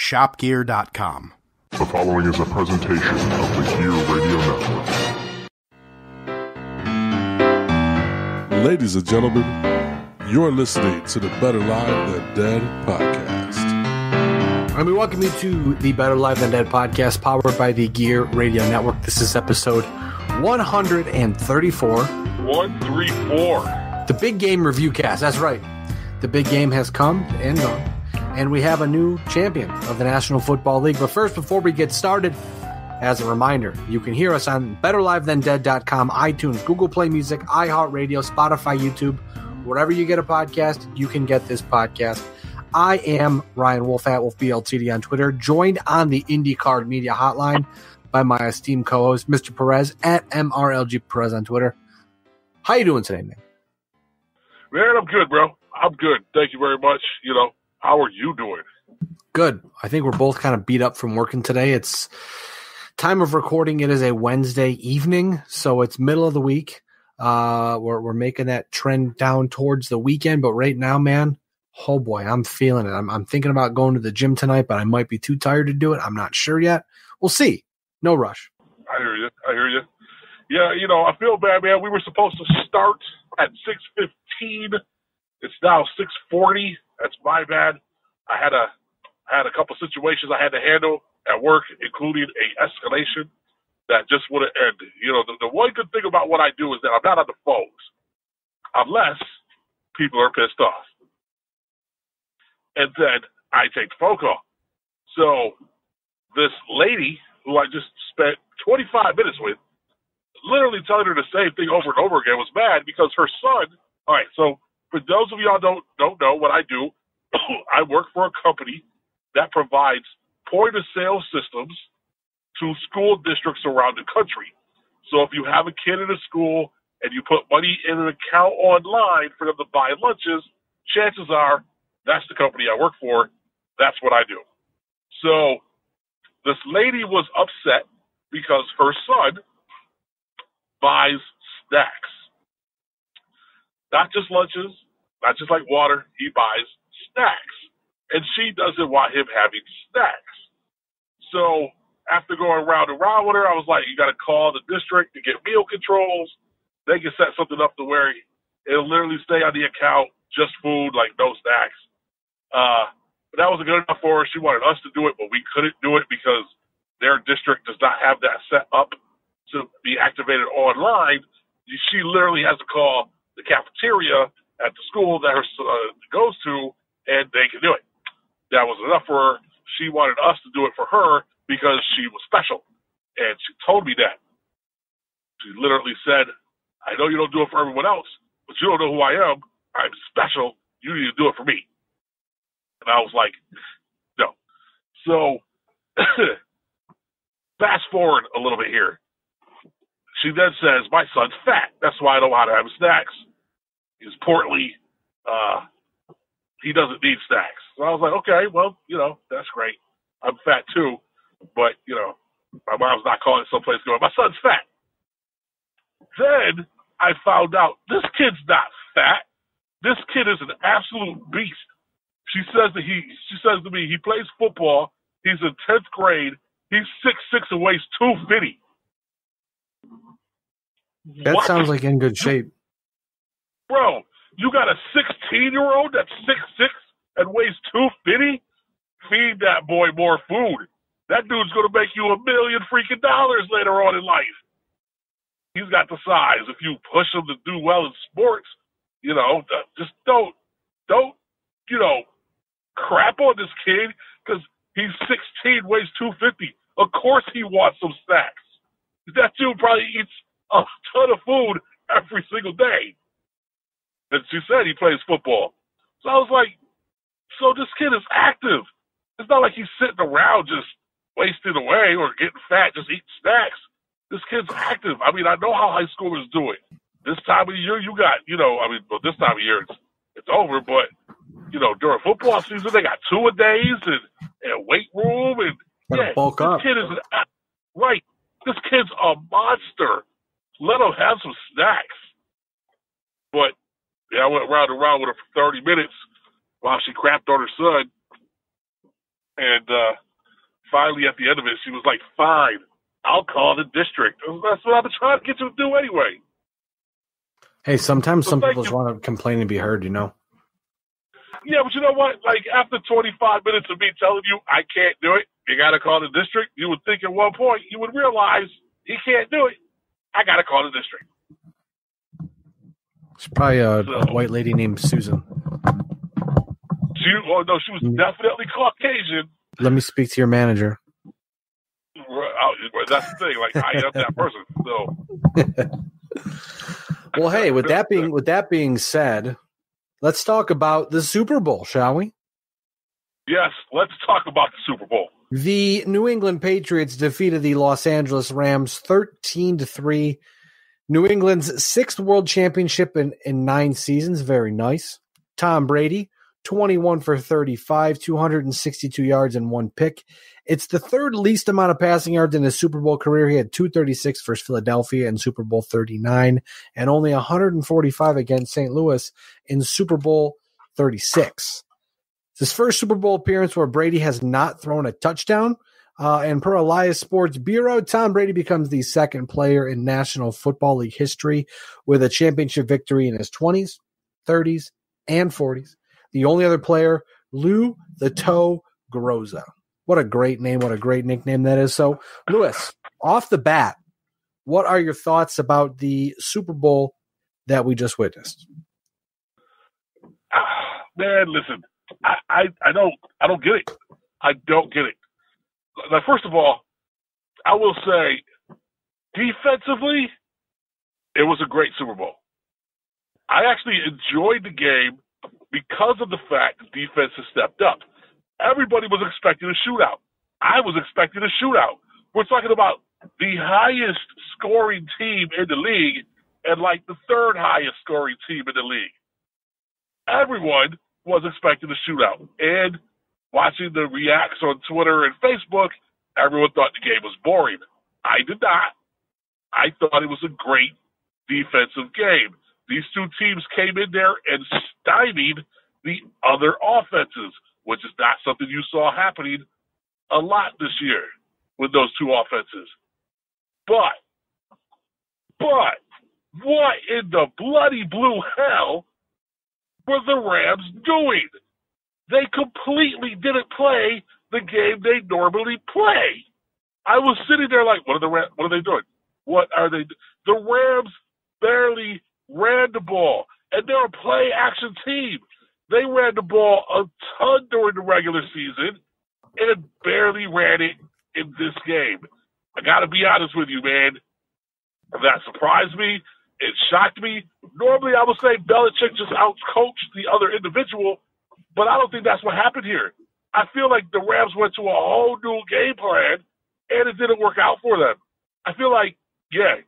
shopgear.com. The following is a presentation of the Gear Radio Network. Ladies and gentlemen, you're listening to the Better Live Than Dead podcast. And we welcome you to the Better Live Than Dead podcast, powered by the Gear Radio Network. This is episode 134. 134. The big game reviewcast. That's right. The big game has come and gone. And we have a new champion of the National Football League. But first, before we get started, as a reminder, you can hear us on BetterLiveThanDead.com, iTunes, Google Play Music, iHeartRadio, Spotify, YouTube. Wherever you get a podcast, you can get this podcast. I am Ryan Wolfe at Wolfe BLTD on Twitter, joined on the IndyCar Media Hotline by my esteemed co-host, Mr. Perez, at MRLG Perez on Twitter. How you doing today, man? Man, I'm good, bro. I'm good. Thank you very much. How are you doing? Good. I think we're both kind of beat up from working today. It's time of recording. It is a Wednesday evening, so it's middle of the week. We're making that trend down towards the weekend, but right now, man, oh boy, I'm feeling it. I'm thinking about going to the gym tonight, but I might be too tired to do it. I'm not sure yet. We'll see. No rush. I hear you. Yeah, I feel bad, man. We were supposed to start at 6:15. It's now 6:40. That's my bad. I had a couple situations I had to handle at work, including a escalation that just wouldn't end. The one good thing about what I do is that I'm not on the phones, unless people are pissed off. And then I take the phone call. So this lady who I just spent 25 minutes with, literally telling her the same thing over and over again, was mad because her son, all right, so for those of y'all don't know what I do, I work for a company that provides point-of-sale systems to school districts around the country. So if you have a kid in a school and you put money in an account online for them to buy lunches, chances are that's the company I work for. That's what I do. So this lady was upset because her son buys snacks. Not just lunches, not just like water. He buys snacks. And she doesn't want him having snacks. So after going round and round with her, I was like, you got to call the district to get meal controls. They can set something up to where it'll literally stay on the account, just food, like no snacks. But that wasn't good enough for her. She wanted us to do it, but we couldn't do it because their district does not have that set up to be activated online. She literally has to call the cafeteria at the school that her son goes to, and they can do it. That was enough for her. She wanted us to do it for her because she was special, and she told me that. She literally said, I know you don't do it for everyone else, but you don't know who I am. I'm special. You need to do it for me. And I was like, no. So fast forward a little bit here. She then says, my son's fat. That's why I don't want to have snacks. He's portly. He doesn't need snacks. So I was like, okay, well, that's great. I'm fat too. But, my mom's not calling someplace going, my son's fat. Then I found out this kid's not fat. This kid is an absolute beast. She says to me, he plays football. He's in 10th grade. He's 6'6" and weighs 250. That What? sounds like in good shape. Bro, you got a 16-year-old that's 6'6" and weighs 250? Feed that boy more food. That dude's going to make you $1 million freaking dollars later on in life. He's got the size. If you push him to do well in sports, just don't, crap on this kid because he's 16, weighs 250. Of course he wants some snacks. That dude probably eats a ton of food every single day. And she said he plays football. So I was like, so this kid is active. It's not like he's sitting around just wasting away or getting fat, just eating snacks. This kid's active. I mean, I know how high schoolers do it. This time of year, you got, this time of year it's over, but, during football season, they got two-a-days and weight room. And, bulk this up. kid is right. This kid's a monster. Let him have some snacks. But, I went round and round with her for 30 minutes while she crapped on her son. And finally, at the end of it, she was like, fine, I'll call the district. That's what I've been trying to get you to do anyway. Hey, sometimes some people just want to complain and be heard, you know? Yeah, but you know what? Like, after 25 minutes of me telling you I can't do it, you got to call the district, you would think at one point you would realize he can't do it. I got to call the district. It's probably a white lady named Susan. She was definitely Caucasian. Let me speak to your manager. That's the thing. Like, I am that person. So. Well, hey, with that being said, let's talk about the Super Bowl, shall we? Yes, let's talk about the Super Bowl. The New England Patriots defeated the Los Angeles Rams 13-3. New England's sixth world championship in 9 seasons. Very nice. Tom Brady, 21 for 35, 262 yards and 1 pick. It's the third least amount of passing yards in his Super Bowl career. He had 236 versus Philadelphia in Super Bowl 39 and only 145 against St. Louis in Super Bowl 36. It's his first Super Bowl appearance where Brady has not thrown a touchdown. And per Elias Sports Bureau, Tom Brady becomes the second player in National Football League history with a championship victory in his 20s, 30s, and 40s. The only other player, Lou the Toe Groza. What a great name. What a great nickname that is. So, Lewis, off the bat, what are your thoughts about the Super Bowl that we just witnessed? Man, listen, I don't get it. I don't get it. Now, first of all, I will say, defensively, it was a great Super Bowl. I actually enjoyed the game because of the fact the defense has stepped up. Everybody was expecting a shootout. I was expecting a shootout. We're talking about the highest scoring team in the league and like the third highest scoring team in the league. Everyone was expecting a shootout. And watching the reacts on Twitter and Facebook, everyone thought the game was boring. I did not. I thought it was a great defensive game. These two teams came in there and stymied the other offenses, which is not something you saw happening a lot this year with those two offenses. But what in the bloody blue hell were the Rams doing? They completely didn't play the game they normally play. I was sitting there like, what are they doing? What are they doing? The Rams barely ran the ball, and they're a play-action team. They ran the ball a ton during the regular season and barely ran it in this game. I got to be honest with you, man. That surprised me. It shocked me. Normally, I would say Belichick just outcoached the other individual, but I don't think that's what happened here. I feel like the Rams went to a whole new game plan, and it didn't work out for them. I feel like, yeah.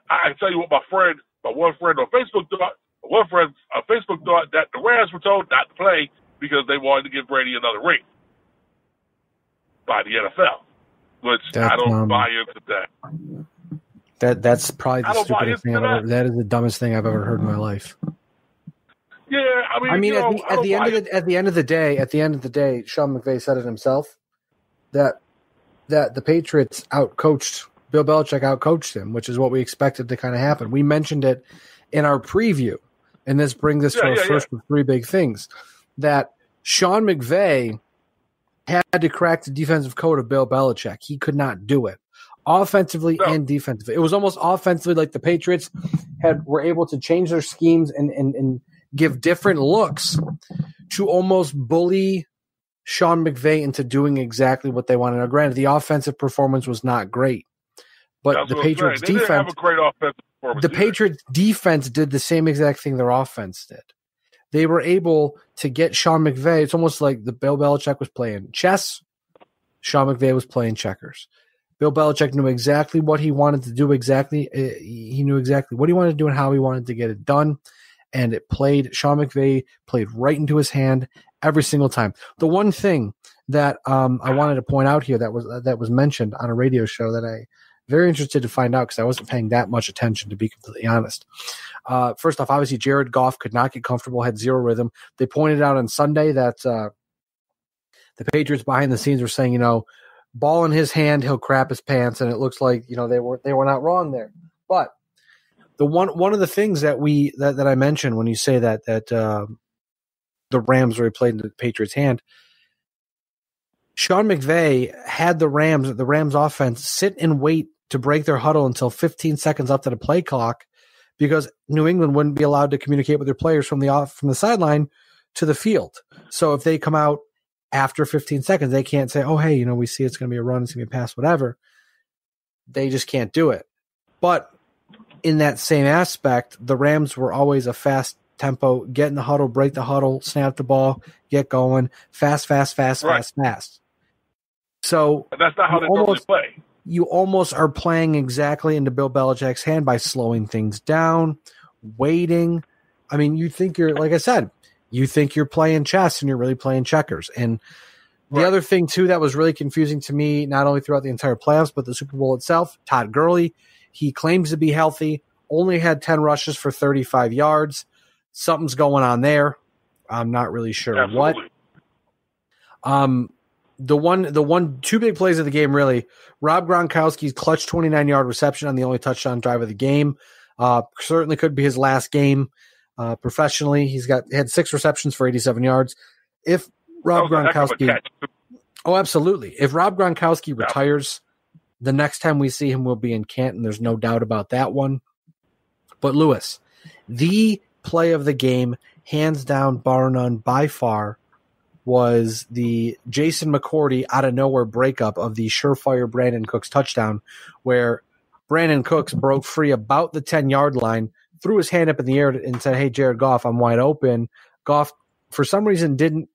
I tell you what, my one friend on Facebook thought. One friend on Facebook thought that the Rams were told not to play because they wanted to give Brady another ring by the NFL, which I don't buy into that. That's probably the stupidest thing I've ever. That is the dumbest thing I've ever heard in my life. Yeah, I mean, at the end of the day, Sean McVay said it himself that the Patriots outcoached Bill Belichick, outcoached him, which is what we expected to kind of happen. We mentioned it in our preview, and this brings us to our first of 3 big things, that Sean McVay had to crack the defensive code of Bill Belichick. He could not do it. Offensively and defensively. It was almost offensively like the Patriots were able to change their schemes and give different looks to almost bully Sean McVay into doing exactly what they wanted. Now, granted, the offensive performance was not great, but the Patriots defense didn't have a great offensive performance. The Patriots defense did the same exact thing their offense did. They were able to get Sean McVay. It's almost like the Bill Belichick was playing chess. Sean McVay was playing checkers. Bill Belichick knew exactly what he wanted to do. He knew exactly what he wanted to do and how he wanted to get it done. And Sean McVay played right into his hand every single time. The one thing that I wanted to point out here that was mentioned on a radio show that I very interested to find out because I wasn't paying that much attention, to be completely honest. First off, obviously, Jared Goff could not get comfortable, had zero rhythm. They pointed out on Sunday that the Patriots behind the scenes were saying, you know, ball in his hand, he'll crap his pants, and it looks like, you know, they were not wrong there. But the one of the things that I mentioned when you say that the Rams were played in the Patriots' hand, Sean McVay had the Rams offense sit and wait to break their huddle until 15 seconds up to the play clock, because New England wouldn't be allowed to communicate with their players from the sideline to the field. So if they come out after 15 seconds, they can't say, oh, hey, you know, we see it's going to be a run, it's going to be a pass, whatever. They just can't do it. But in that same aspect, the Rams were always a fast tempo, get in the huddle, break the huddle, snap the ball, get going, fast. So and that's not how they normally play. You almost are playing exactly into Bill Belichick's hand by slowing things down, waiting. I mean, you think you're, like I said, you think you're playing chess and you're really playing checkers. And the other thing, too, that was really confusing to me, not only throughout the entire playoffs, but the Super Bowl itself, Todd Gurley, he claims to be healthy, only had 10 rushes for 35 yards. Something's going on there. I'm not really sure what. Two big plays of the game, really. Rob Gronkowski's clutch 29-yard reception on the only touchdown drive of the game. Certainly could be his last game professionally. He had 6 receptions for 87 yards. If Rob Gronkowski, absolutely. If Rob Gronkowski retires, the next time we see him will be in Canton. There's no doubt about that one. But Lewis, the play of the game, hands down, bar none, by far, was the Jason McCourty out of nowhere breakup of the surefire Brandon Cooks touchdown, where Brandon Cooks broke free about the 10-yard line, threw his hand up in the air and said, hey, Jared Goff, I'm wide open. Goff, for some reason, didn't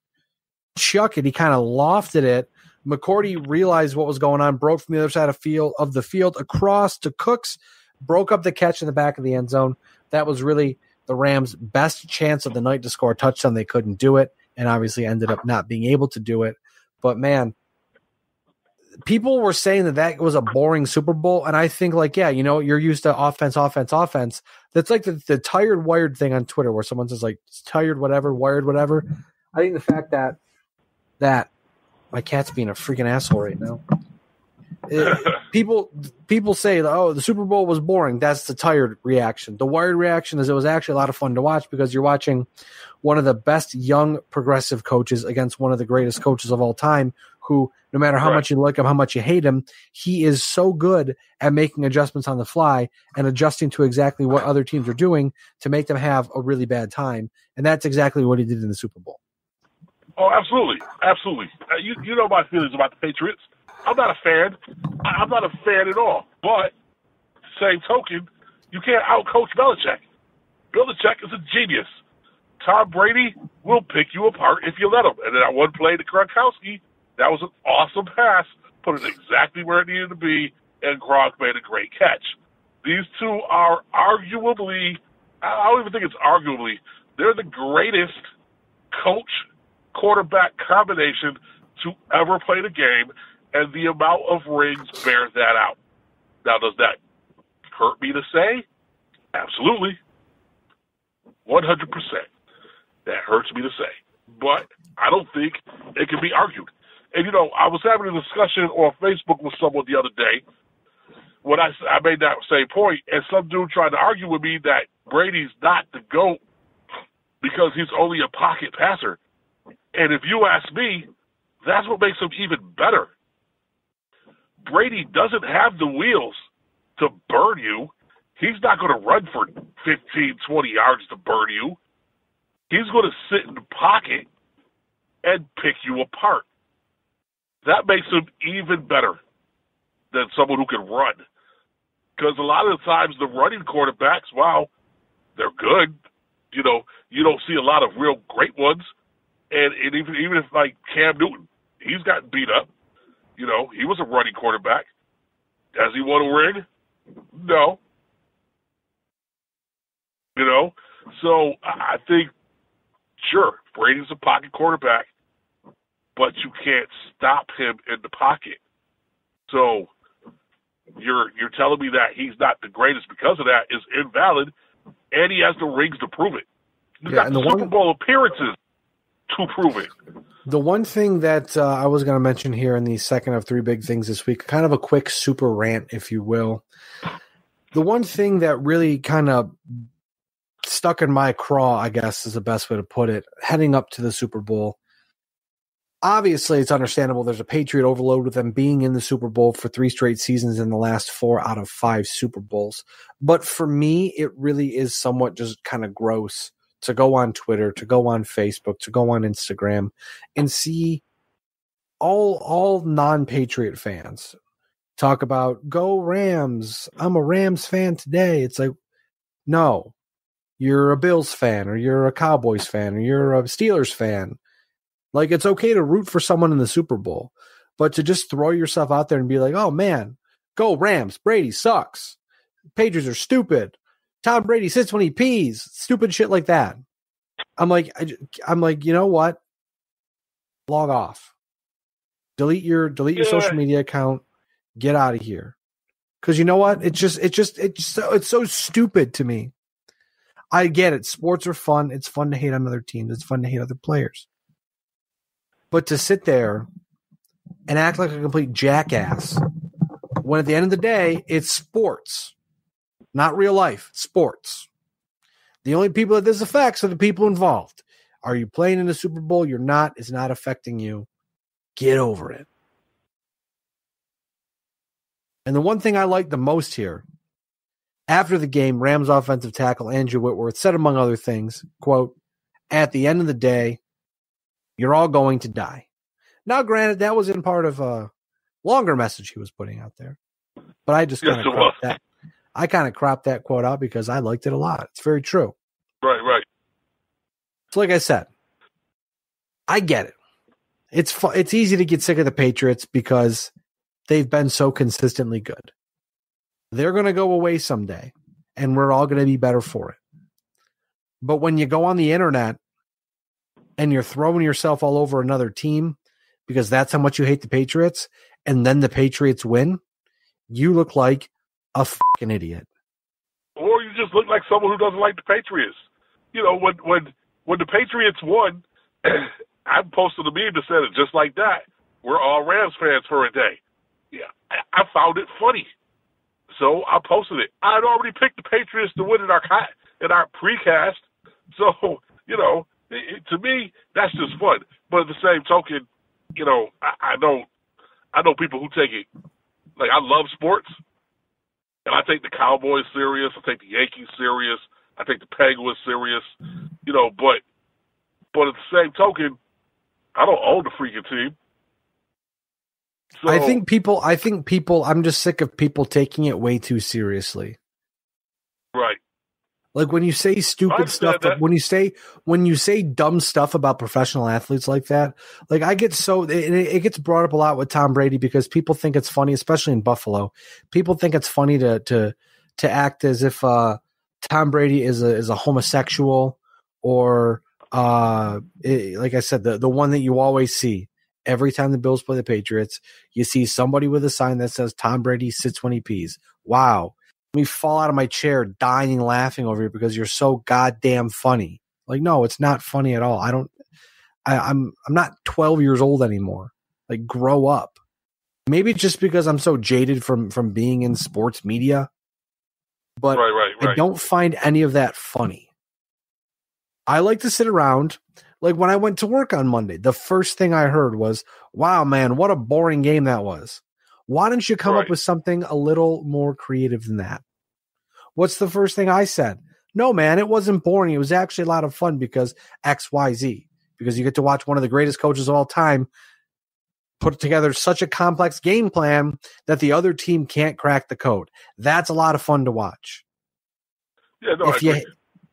chuck it. He kind of lofted it. McCourty realized what was going on, broke from the other side of the field across to Cooks, broke up the catch in the back of the end zone. That was really the Rams' best chance of the night to score a touchdown. They couldn't do it, and obviously ended up not being able to do it. But, man, people were saying that was a boring Super Bowl, and I think, like, yeah, you know, you're used to offense. That's like the tired, wired thing on Twitter where someone says, like, tired, whatever, wired, whatever. I think the fact that my cat's being a freaking asshole right now. People say, oh, the Super Bowl was boring. That's the tired reaction. The wired reaction is it was actually a lot of fun to watch because you're watching one of the best young progressive coaches against one of the greatest coaches of all time who, no matter how much you like him, how much you hate him, he is so good at making adjustments on the fly and adjusting to exactly what other teams are doing to make them have a really bad time. And that's exactly what he did in the Super Bowl. Oh, absolutely. Absolutely. You know my feelings about the Patriots. I'm not a fan. I'm not a fan at all. But, same token, you can't outcoach Belichick. Belichick is a genius. Tom Brady will pick you apart if you let him. And then that one play to Gronkowski, that was an awesome pass, put it exactly where it needed to be, and Gronk made a great catch. These two are arguably, I don't even think it's arguably, they're the greatest coach-quarterback combination to ever play the game, and the amount of rings bears that out. Now, does that hurt me to say? Absolutely. 100%. That hurts me to say. But I don't think it can be argued. And, you know, I was having a discussion on Facebook with someone the other day when I made that same point, and some dude tried to argue with me that Brady's not the GOAT because he's only a pocket passer. And if you ask me, that's what makes him even better. Brady doesn't have the wheels to burn you. He's not going to run for 15, 20 yards to burn you. He's going to sit in the pocket and pick you apart. That makes him even better than someone who can run. Because a lot of the times the running quarterbacks, wow, they're good. You know, you don't see a lot of real great ones. And even if, like, Cam Newton, he's gotten beat up. You know, he was a running quarterback. Has he won a ring? No. You know? So I think, sure, Brady's a pocket quarterback, but you can't stop him in the pocket. So you're telling me that he's not the greatest because of that is invalid, and he has the rings to prove it. He's got the Super Bowl appearances to prove it. The one thing that I was going to mention here in the second of three big things this week, kind of a quick super rant, if you will. The one thing that really kind of stuck in my craw, I guess is the best way to put it, heading up to the Super Bowl. Obviously, it's understandable there's a Patriot overload with them being in the Super Bowl for 3 straight seasons in the last 4 out of 5 Super Bowls. But for me, it really is somewhat just kind of gross to go on Twitter, to go on Facebook, to go on Instagram, and see all non-Patriot fans talk about, go Rams, I'm a Rams fan today. It's like, no, you're a Bills fan, or you're a Cowboys fan, or you're a Steelers fan. Like, it's okay to root for someone in the Super Bowl, but to just throw yourself out there and be like, oh man, go Rams, Brady sucks, Patriots are stupid, Tom Brady sits when he pees, stupid shit like that. I'm like, you know what? Log off. Delete your social media account. Get out of here. Because you know what? It's so stupid to me. I get it. Sports are fun. It's fun to hate on other teams. It's fun to hate other players. But to sit there and act like a complete jackass when at the end of the day, it's sports. Not real life, sports. The only people that this affects are the people involved. Are you playing in the Super Bowl? You're not. It's not affecting you. Get over it. And the one thing I like the most here, after the game, Rams offensive tackle Andrew Whitworth said, among other things, quote, at the end of the day, you're all going to die. Now, granted, that was in part of a longer message he was putting out there. But I just kind of cropped that. I kind of cropped that quote out because I liked it a lot. It's very true. Right. So like I said, I get it. It's easy to get sick of the Patriots because they've been so consistently good. They're going to go away someday, and we're all going to be better for it. But when you go on the internet and you're throwing yourself all over another team because that's how much you hate the Patriots, and then the Patriots win, you look like a fucking idiot. Or you just look like someone who doesn't like the Patriots. You know, when the Patriots won, I posted a meme that said it just like that. We're all Rams fans for a day. Yeah, I found it funny, so I posted it. I had already picked the Patriots to win in our precast, so you know, to me that's just fun. But at the same token, you know, I know people who take it like I love sports, and I take the Cowboys serious. I take the Yankees serious. I take the Penguins serious. You know, but at the same token, I don't own the freaking team. So, I think people, I'm just sick of people taking it way too seriously. Right. Like when you say stupid stuff, when you say dumb stuff about professional athletes like that, like I get so, it gets brought up a lot with Tom Brady because people think it's funny, especially in Buffalo. People think it's funny to act as if Tom Brady is a homosexual or like I said, the one that you always see. Every time the Bills play the Patriots, you see somebody with a sign that says Tom Brady sits when he pees. Wow. Let me fall out of my chair dying laughing over here because you're so goddamn funny. Like, no, it's not funny at all. I'm not 12 years old anymore. Like, grow up. Maybe it's just because I'm so jaded from being in sports media. But right. I don't find any of that funny. I like to sit around. Like when I went to work on Monday, the first thing I heard was, wow, man, what a boring game that was. Why don't you come up with something a little more creative than that? What's the first thing I said? No, man, it wasn't boring. It was actually a lot of fun because X, Y, Z. Because you get to watch one of the greatest coaches of all time put together such a complex game plan that the other team can't crack the code. That's a lot of fun to watch. Yeah, no,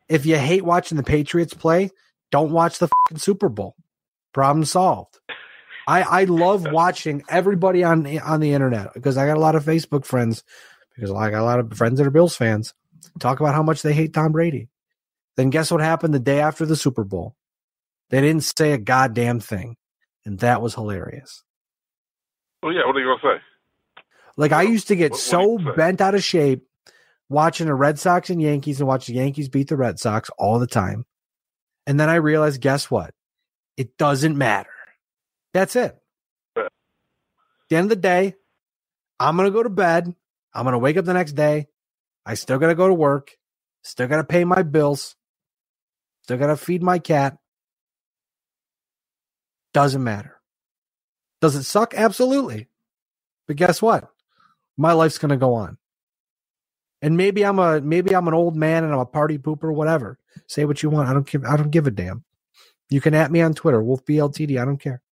if you hate watching the Patriots play, don't watch the fucking Super Bowl. Problem solved. I love watching everybody on the internet because I got a lot of Facebook friends because I got a lot of friends that are Bills fans talk about how much they hate Tom Brady. Then guess what happened the day after the Super Bowl? They didn't say a goddamn thing, and that was hilarious. Oh yeah, what are you gonna say? Like I used to get so bent out of shape watching the Red Sox and Yankees and watch the Yankees beat the Red Sox all the time. And then I realized, guess what? It doesn't matter. That's it. At the end of the day, I'm going to go to bed. I'm going to wake up the next day. I still got to go to work. Still got to pay my bills. Still got to feed my cat. Doesn't matter. Does it suck? Absolutely. But guess what? My life's going to go on. And maybe I'm an old man and I'm a party pooper, whatever. Say what you want. I don't give a damn. You can at me on Twitter, Wolf BLTD. I don't care.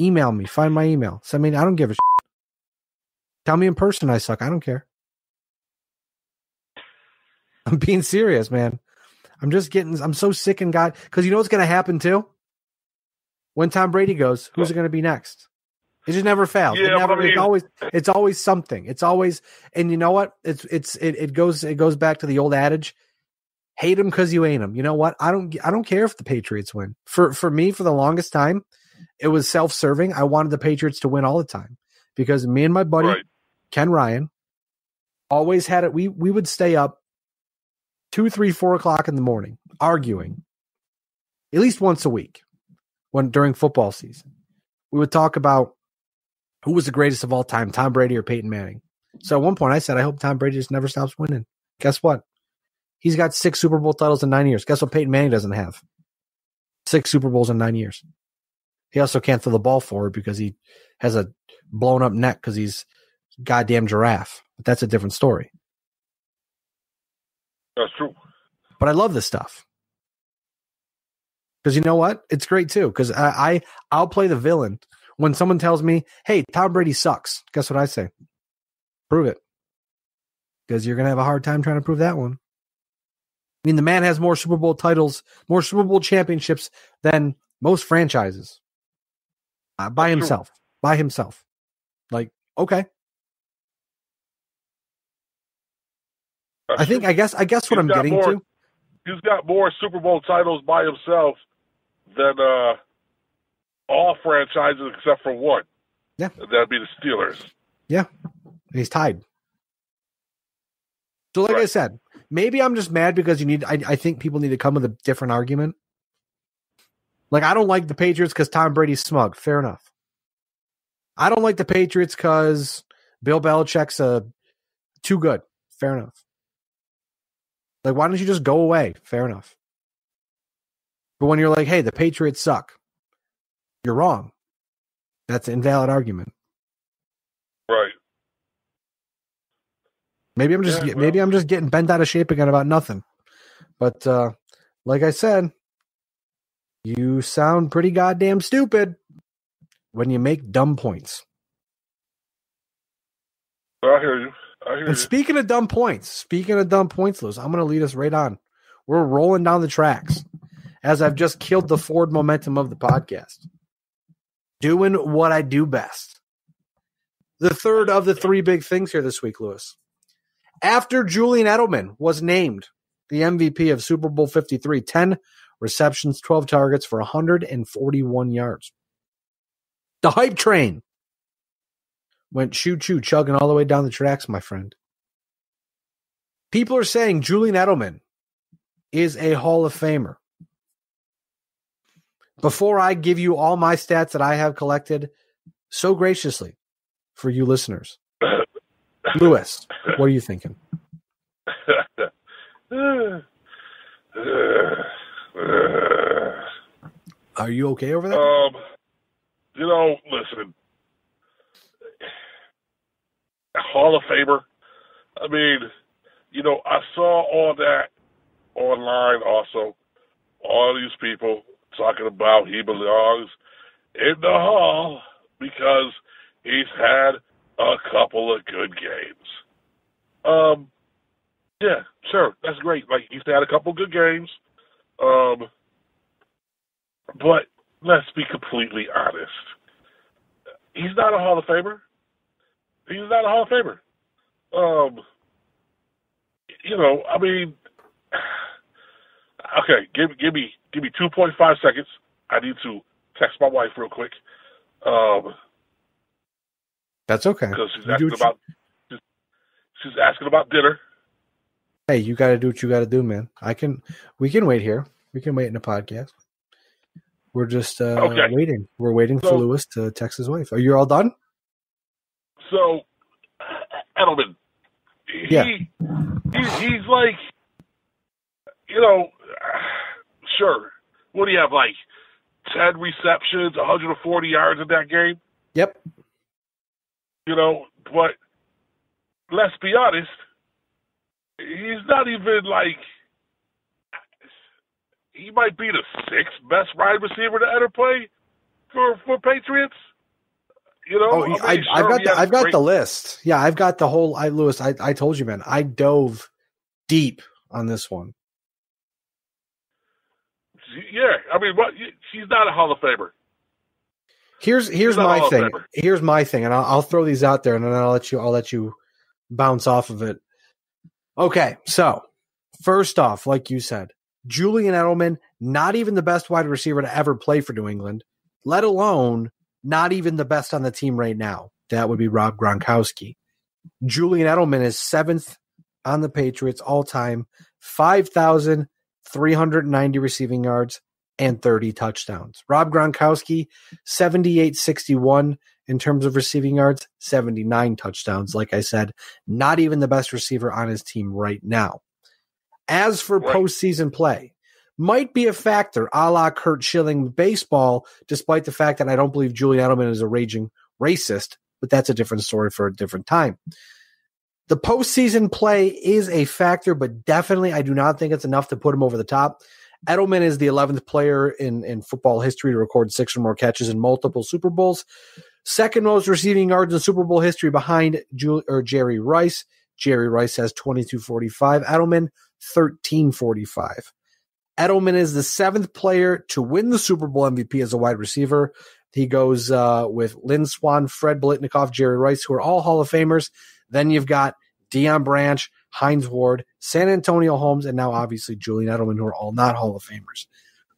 Email me. Find my email. Send me. I don't give a shit. Tell me in person I suck. I don't care. I'm being serious, man. I'm so sick and God, because you know what's going to happen too? When Tom Brady goes, who's it going to be next? It just never fails. Yeah, it's always something. It's always, and you know what? It goes back to the old adage: hate them because you ain't them. You know what? I don't care if the Patriots win. For me, for the longest time, it was self-serving. I wanted the Patriots to win all the time because me and my buddy Ken Ryan always had it. We would stay up 2, 3, 4 o'clock in the morning arguing at least once a week during football season. We would talk about who was the greatest of all time, Tom Brady or Peyton Manning. So at one point I said, I hope Tom Brady just never stops winning. Guess what? He's got 6 Super Bowl titles in 9 years. Guess what Peyton Manning doesn't have? 6 Super Bowls in 9 years. He also can't throw the ball forward because he has a blown up neck because he's a goddamn giraffe. But that's a different story. That's true. But I love this stuff. Because you know what? It's great too. Because I'll play the villain. When someone tells me, hey, Tom Brady sucks, guess what I say? Prove it. Because you're going to have a hard time trying to prove that one. I mean, the man has more Super Bowl titles, more Super Bowl championships than most franchises. By himself. True. By himself. Like, okay. I guess what I'm getting to. He's got more Super Bowl titles by himself than all franchises except for one. Yeah. That'd be the Steelers. Yeah. He's tied. So like I said, maybe I'm just mad because I think people need to come with a different argument. Like, I don't like the Patriots because Tom Brady's smug. Fair enough. I don't like the Patriots because Bill Belichick's too good. Fair enough. Like, why don't you just go away? Fair enough. But when you're like, hey, the Patriots suck, you're wrong. That's an invalid argument. Right. Maybe I'm just getting bent out of shape again about nothing. But like I said, you sound pretty goddamn stupid when you make dumb points. I hear you. And speaking of dumb points, Lewis, I'm going to lead us right on. We're rolling down the tracks as I've just killed the forward momentum of the podcast. Doing what I do best. The third of the 3 big things here this week, Lewis. After Julian Edelman was named the MVP of Super Bowl 53, 10 receptions, 12 targets for 141 yards. The hype train went choo-choo, chugging all the way down the tracks, my friend. People are saying Julian Edelman is a Hall of Famer. Before I give you all my stats that I have collected so graciously for you listeners, Lewis, what are you thinking? Are you okay over there? Listen. Hall of Famer. I mean, I saw all that online also. All these people talking about he belongs in the Hall because he's had a couple of good games. Yeah, sure, that's great. Like, he's had a couple of good games. But let's be completely honest. He's not a Hall of Famer. He's not a Hall of Famer. Okay, give me 2.5 seconds. I need to text my wife real quick. That's okay. Because she's asking about dinner. Hey, you got to do what you got to do, man. We can wait here. We can wait in the podcast. We're just Okay. waiting. We're waiting for Lewis to text his wife. Are you all done? So, Edelman, he's like, sure. What do you have, like 10 receptions, 140 yards in that game? Yep. But let's be honest, he's not even like, he might be the 6th best wide receiver to ever play for Patriots. I've got the list. Yeah, I've got the whole. Lewis, I told you, man. I dove deep on this one. Yeah, I mean, he's not a Hall of Famer. Here's my thing. Here's my thing, and I'll throw these out there, and then I'll let you bounce off of it. Okay, so first off, like you said, Julian Edelman, not even the best wide receiver to ever play for New England, let alone not even the best on the team right now. That would be Rob Gronkowski. Julian Edelman is 7th on the Patriots all time, 5,390 receiving yards and 30 touchdowns. Rob Gronkowski, 78-61 in terms of receiving yards, 79 touchdowns. Like I said, not even the best receiver on his team right now. As for postseason play, might be a factor, a la Curt Schilling with baseball, despite the fact that I don't believe Julian Edelman is a raging racist, but that's a different story for a different time. The postseason play is a factor, but definitely I do not think it's enough to put him over the top. Edelman is the 11th player in football history to record 6 or more catches in multiple Super Bowls. Second most receiving yards in Super Bowl history behind Jerry Rice. Jerry Rice has 22.45. Edelman, 13.45. Edelman is the 7th player to win the Super Bowl MVP as a wide receiver. He goes with Lynn Swann, Fred Biletnikoff, Jerry Rice, who are all Hall of Famers. Then you've got Deion Branch, Hines Ward, San Antonio Holmes, and now obviously Julian Edelman, who are all not Hall of Famers.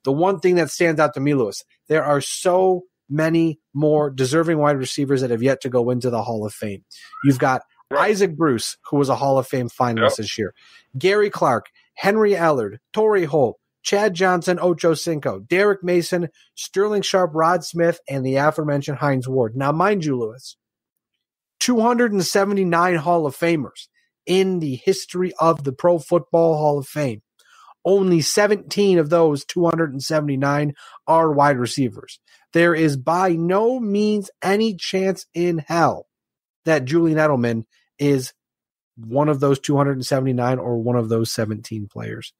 The one thing that stands out to me, Lewis, there are so many more deserving wide receivers that have yet to go into the Hall of Fame. You've got Isaac Bruce, who was a Hall of Fame finalist this year. Gary Clark, Henry Allard, Torrey Holt, Chad Johnson, Ocho Cinco, Derek Mason, Sterling Sharp, Rod Smith, and the aforementioned Hines Ward. Now, mind you, Lewis, 279 Hall of Famers in the history of the Pro Football Hall of Fame. Only 17 of those 279 are wide receivers. There is by no means any chance in hell that Julian Edelman is one of those 279 or one of those 17 players.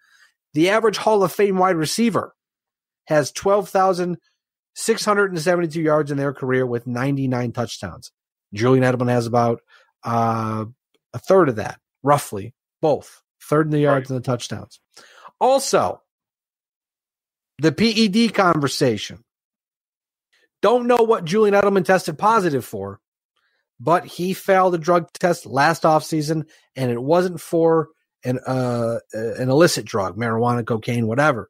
The average Hall of Fame wide receiver has 12,672 yards in their career with 99 touchdowns. Julian Edelman has about a third of that, roughly, both. Third in the yards and the touchdowns. Also, the PED conversation. Don't know what Julian Edelman tested positive for, but he failed a drug test last offseason, and it wasn't for an illicit drug, marijuana, cocaine, whatever.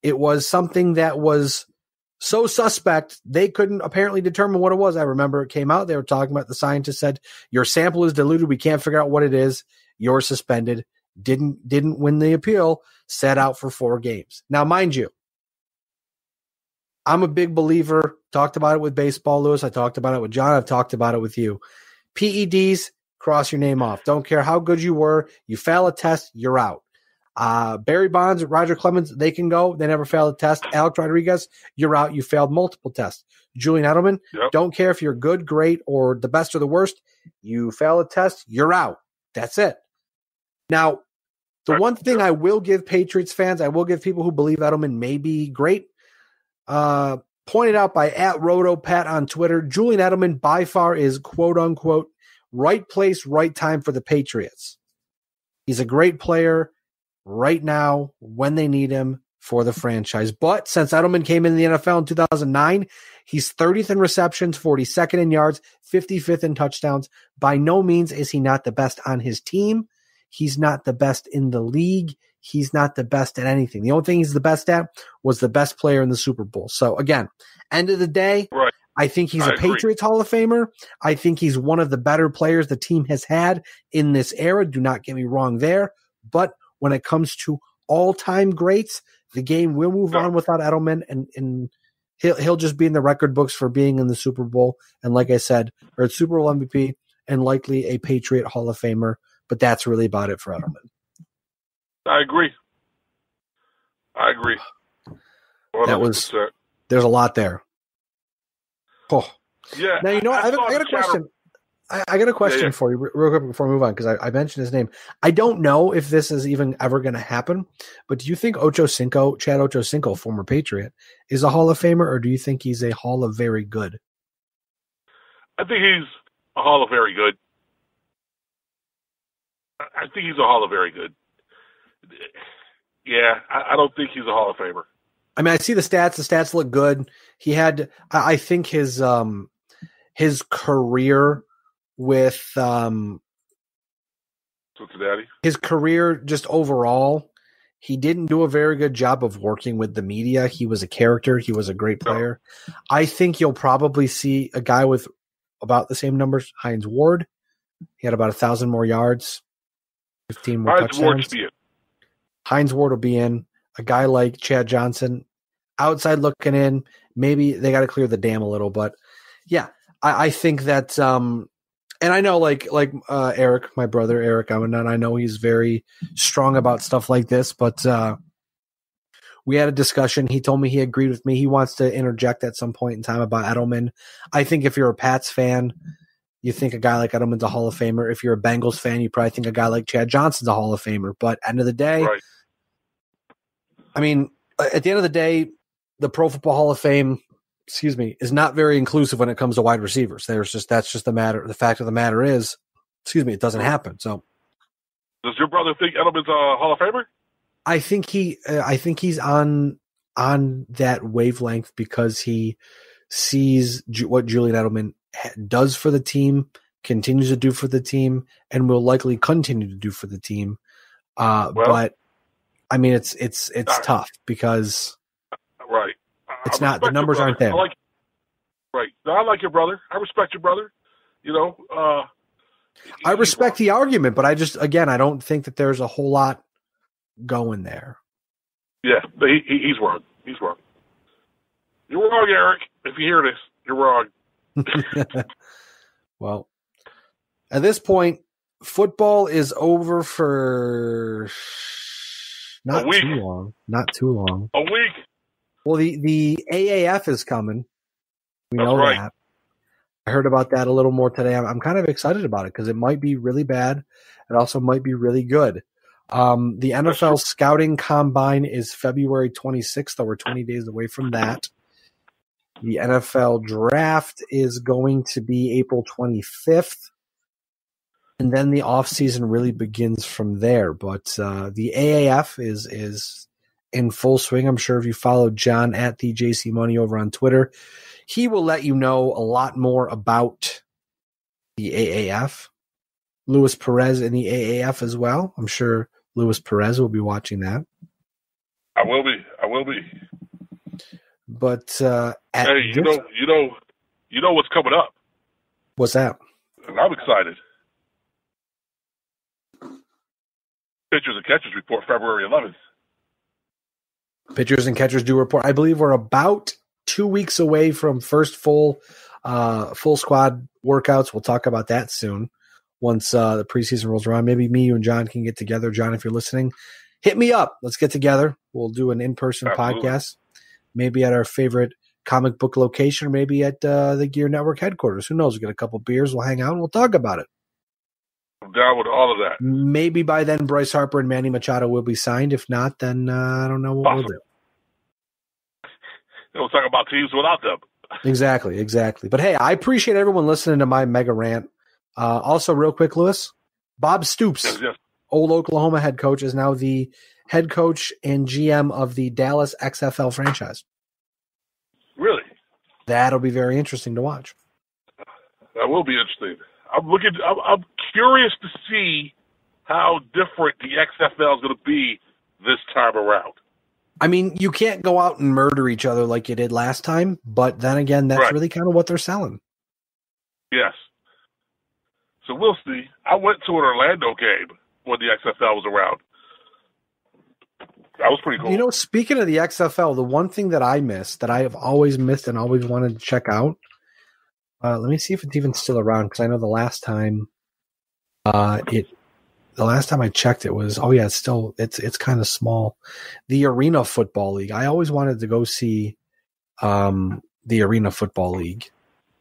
It was something that was so suspect they couldn't apparently determine what it was. I remember it came out. They were talking about, the scientist said, your sample is diluted. We can't figure out what it is. You're suspended. Didn't win the appeal. Sat out for 4 games. Now, mind you, I'm a big believer. Talked about it with baseball, Lewis. I talked about it with John. I've talked about it with you. PEDs, cross your name off. Don't care how good you were. You fail a test, you're out. Barry Bonds, Roger Clemens, they can go. They never failed a test. Alex Rodriguez, you're out. You failed multiple tests. Julian Edelman, don't care if you're good, great, or the best or the worst. You fail a test, you're out. That's it. Now, the one thing I will give Patriots fans, I will give people who believe Edelman may be great, pointed out by @RotoPat on Twitter, Julian Edelman by far is quote-unquote right place, right time for the Patriots. He's a great player right now when they need him for the franchise. But since Edelman came into the NFL in 2009, he's 30th in receptions, 42nd in yards, 55th in touchdowns. By no means is he not the best on his team. He's not the best in the league. He's not the best at anything. The only thing he's the best at was the best player in the Super Bowl. So again, end of the day, I think he's a Patriots Hall of Famer. I think he's one of the better players the team has had in this era. Do not get me wrong there. But when it comes to all-time greats, The game will move on without Edelman, and he'll just be in the record books for being in the Super Bowl. And like I said, or Super Bowl MVP and likely a Patriot Hall of Famer. But that's really about it for Edelman. I agree. 100%. There's a lot there. Oh. Yeah. Now, I got a question. I got a question for you real quick before we move on, because I mentioned his name. I don't know if this is even ever going to happen, but do you think Chad Ochocinco, former Patriot, is a Hall of Famer, or do you think he's a Hall of Very Good? I think he's a Hall of Very Good. I think he's a Hall of Very Good. Yeah, I don't think he's a Hall of Famer. I mean, I see the stats. The stats look good. He had, I think his career with Cincinnati. His career just overall, he didn't do a very good job of working with the media. He was a character. He was a great player. No. I think you'll probably see a guy with about the same numbers, Hines Ward. He had about 1,000 more yards, 15 more touchdowns. Hines Ward will be in. A guy like Chad Johnson, outside looking in, maybe they got to clear the dam a little, but yeah, I think that, and I know like Eric, my brother Eric, I know he's very strong about stuff like this, but we had a discussion. He told me he agreed with me. He wants to interject at some point in time about Edelman. I think if you're a Pats fan, you think a guy like Edelman's a Hall of Famer. If you're a Bengals fan, you probably think a guy like Chad Johnson's a Hall of Famer. But end of the day, right. I mean, at the end of the day, the Pro Football Hall of Fame, is not very inclusive when it comes to wide receivers. That's just the matter. The fact of the matter is, it doesn't happen. So, does your brother think Edelman's a Hall of Famer? I think he's on that wavelength because he sees what Julian Edelman does for the team, continues to do for the team, and will likely continue to do for the team. But I mean, it's tough because right. It's not the numbers aren't there. Right. No, I like your brother. I respect your brother. I respect the argument, but I don't think that there's a whole lot going there. Yeah, but he's wrong. He's wrong. You're wrong, Eric. If you hear this, you're wrong. Well, at this point, football is over for not too long. A week. Well, the AAF is coming. We That's know right. that. I heard about that a little more today. I'm kind of excited about it because it might be really bad. It also might be really good. The NFL Scouting Combine is February 26th, so we're 20 days away from that. The NFL Draft is going to be April 25th. And then the offseason really begins from there. But the AAF is in full swing. I'm sure if you follow John at the JC Money over on Twitter, he will let you know a lot more about the AAF. Luis Perez in the AAF as well. I'm sure Luis Perez will be watching that. I will be. But hey, you know what's coming up. What's that? And I'm excited. Pitchers and Catchers report February 11th. Pitchers and Catchers do report. I believe we're about 2 weeks away from first full squad workouts. We'll talk about that soon once the preseason rolls around. Maybe me, you, and John can get together. John, if you're listening, hit me up. Let's get together. We'll do an in-person podcast, maybe at our favorite comic book location, or maybe at the Gear Network headquarters. Who knows? We'll get a couple beers. We'll hang out and we'll talk about it. I'm down with all of that. Maybe by then Bryce Harper and Manny Machado will be signed. If not, then I don't know what we'll do. We'll talk about teams without them. Exactly. But hey, I appreciate everyone listening to my mega rant. Also, real quick, Lewis, Bob Stoops, yes. Old Oklahoma head coach, is now the head coach and GM of the Dallas XFL franchise. Really? That'll be very interesting to watch. That will be interesting. I'm curious to see how different the XFL is going to be this time around. I mean, you can't go out and murder each other like you did last time, but then again, that's really kind of what they're selling. Yes. So we'll see. I went to an Orlando game when the XFL was around. That was pretty cool. You know, speaking of the XFL, the one thing that I missed, that I have always missed and always wanted to check out, let me see if it's even still around, because I know the last time I checked, it was it's kind of small. The Arena Football League. I always wanted to go see the Arena Football League.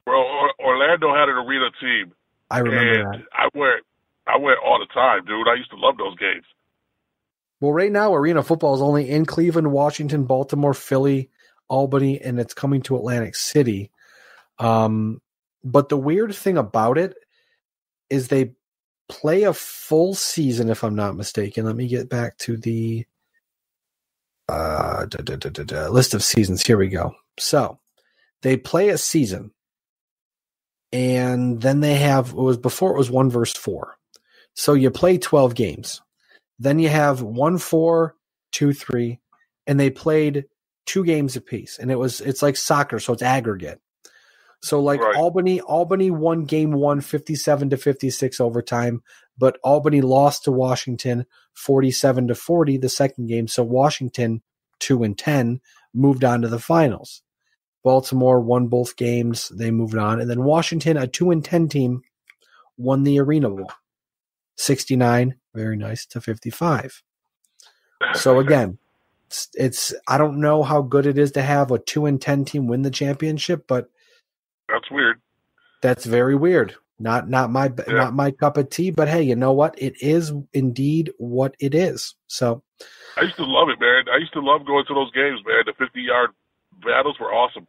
Bro, Orlando had an arena team. I remember that. I went all the time, dude. I used to love those games. Well, right now, Arena Football is only in Cleveland, Washington, Baltimore, Philly, Albany, and it's coming to Atlantic City. But the weird thing about it is they play a full season, if I'm not mistaken. Let me get back to the list of seasons. Here we go. So they play a season, and then they have, before it was 1 versus 4. So you play 12 games. Then you have 1, 4, 2, 3, and they played 2 games apiece. And it's like soccer, so it's aggregate. So like right. Albany won game 1, 57-56 overtime, but Albany lost to Washington 47-40 the second game. So Washington 2-10 moved on to the finals. Baltimore won both games. They moved on. And then Washington, a 2-10 team, won the Arena Bowl. 69, very nice, to 55. So again, it's I don't know how good it is to have a 2-10 team win the championship, but that's weird. That's very weird. Not my cup of tea, but hey, you know what? It is indeed what it is. So I used to love it, man. I used to love going to those games, man. The 50-yard battles were awesome.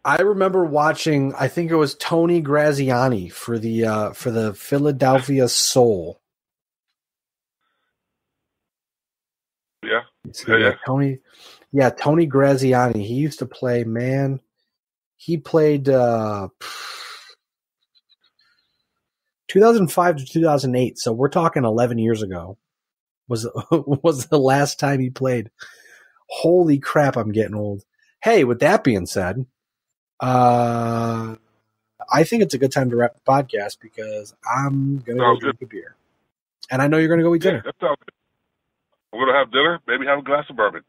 I remember watching, I think it was Tony Graziani for the Philadelphia Soul. Yeah. Tony Graziani. He used to play, man. He played 2005 to 2008, so we're talking 11 years ago. Was the last time he played. Holy crap, I'm getting old. Hey, with that being said, I think it's a good time to wrap the podcast because I'm going to go drink a beer. And I know you're going to go eat dinner. That sounds good. We're going to have dinner, maybe have a glass of bourbon.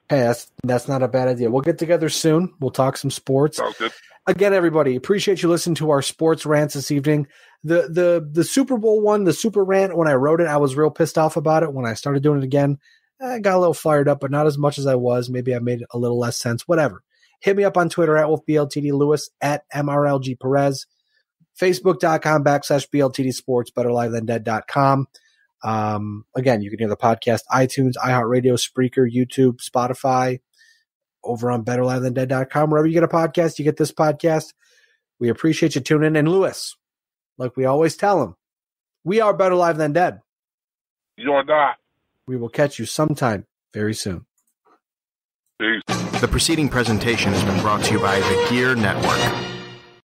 Hey, that's not a bad idea. We'll get together soon. We'll talk some sports. Sounds good. Again, everybody, appreciate you listening to our sports rants this evening. The Super Bowl one, the Super Rant, when I wrote it, I was real pissed off about it. When I started doing it again, I got a little fired up, but not as much as I was. Maybe I made a little less sense. Whatever. Hit me up on Twitter at Wolf BLTD Lewis, at MRLG Perez, Facebook.com/BLTD Sports, BetterLiveThanDead.com. Again, you can hear the podcast, iTunes, iHeartRadio, Spreaker, YouTube, Spotify, over on BetterLiveThanDead.com. Wherever you get a podcast, you get this podcast. We appreciate you tuning in. And Lewis, like we always tell him, we are Better Live Than Dead. You're not. We will catch you sometime very soon. Peace. The preceding presentation has been brought to you by the Gear Network.